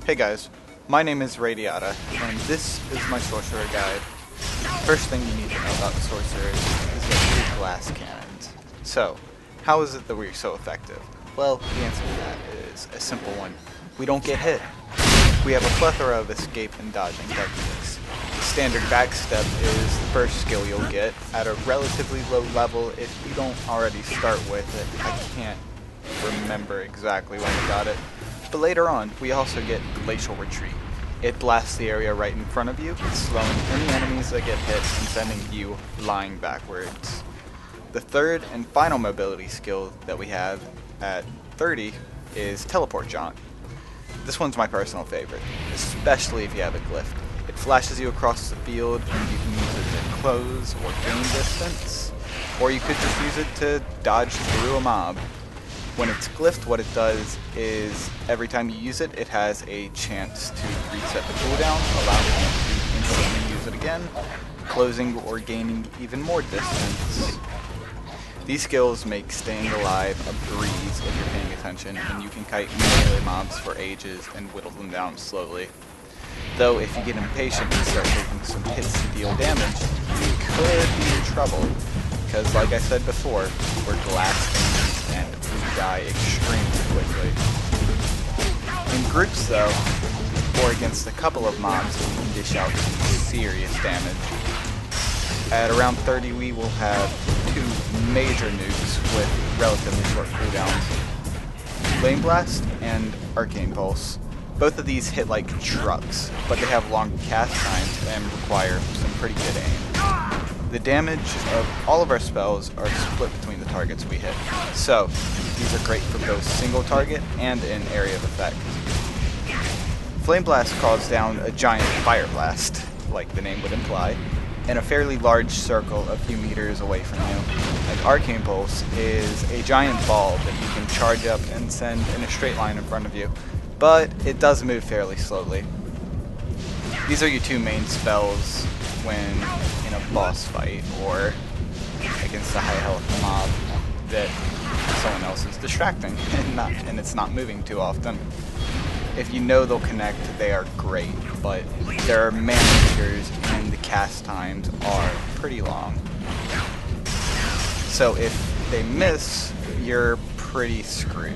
Hey guys, my name is Radiata, and this is my Sorcerer guide. First thing you need to know about the Sorcerer is that we're glass cannons. So, how is it that we're so effective? Well, the answer to that is a simple one. We don't get hit. We have a plethora of escape and dodging techniques. The standard backstep is the first skill you'll get at a relatively low level if you don't already start with it. I can't remember exactly when we got it. But later on, we also get Glacial Retreat. It blasts the area right in front of you, slowing any enemies that get hit and sending you flying backwards. The third and final mobility skill that we have at 30 is Teleport Jaunt. This one's my personal favorite, especially if you have a glyph. It flashes you across the field and you can use it to close or gain distance, or you could just use it to dodge through a mob. When it's glyphed, what it does is every time you use it, it has a chance to reset the cooldown, allowing you to instantly use it again, closing or gaining even more distance. These skills make staying alive a breeze if you're paying attention, and you can kite melee mobs for ages and whittle them down slowly. Though if you get impatient and start taking some hits to deal damage, you could be in trouble, because like I said before, we're glass things and we die extremely quickly. In groups though, or against a couple of mobs, we can dish out serious damage. At around 30 we will have two major nukes with relatively short cooldowns. Flame Blast and Arcane Pulse. Both of these hit like trucks, but they have long cast times and require some pretty good aim. The damage of all of our spells are split between the targets we hit, so these are great for both single target and in area of effect. Flame Blast calls down a giant fire blast, like the name would imply, in a fairly large circle a few meters away from you. And Arcane Pulse is a giant ball that you can charge up and send in a straight line in front of you, but it does move fairly slowly. These are your two main spells when in a boss fight or against a high health mob that someone else is distracting and it's not moving too often. If you know they'll connect, they are great, but there are mana meters and the cast times are pretty long. So if they miss, you're pretty screwed.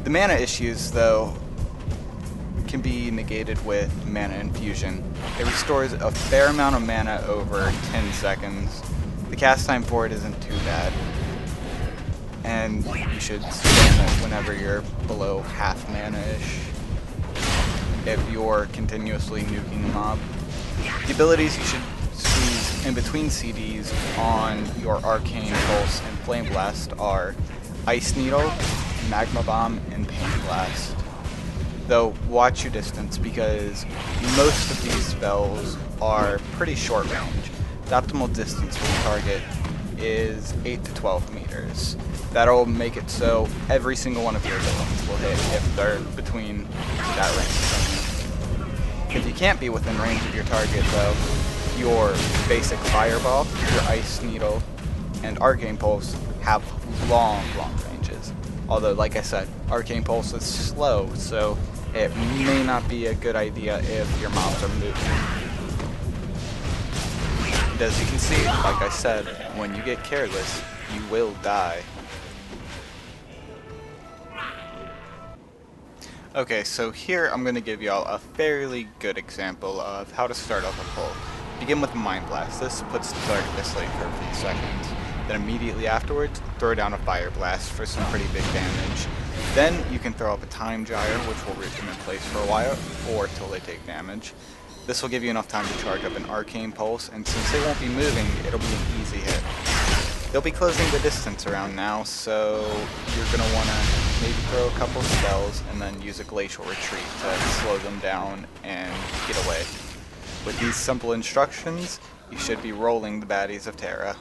The mana issues, though, can be negated with Mana Infusion. It restores a fair amount of mana over 10 seconds. The cast time for it isn't too bad, and you should spam it whenever you're below half mana-ish if you're continuously nuking a mob. The abilities you should squeeze in between CDs on your Arcane Pulse and Flame Blast are Ice Needle, Magma Bomb, and Pain Blast. Though, watch your distance because most of these spells are pretty short range. The optimal distance for the target is 8 to 12 meters. That'll make it so every single one of your villains will hit if they're between that range. If you can't be within range of your target though, your basic Fireball, your Ice Needle, and Arcane Pulse have long ranges. Although, like I said, Arcane Pulse is slow, so it may not be a good idea if your mobs are moving. And as you can see, like I said, when you get careless, you will die. Okay, so here I'm going to give y'all a fairly good example of how to start off a pull. Begin with Mind Blast. This puts the target to sleep for a few seconds. Then immediately afterwards, throw down a Fire Blast for some pretty big damage. Then you can throw up a Time Gyre, which will root them in place for a while, or till they take damage. This will give you enough time to charge up an Arcane Pulse, and since they won't be moving, it'll be an easy hit. They'll be closing the distance around now, so you're going to want to maybe throw a couple spells and then use a Glacial Retreat to slow them down and get away. With these simple instructions, you should be rolling the baddies of Tera.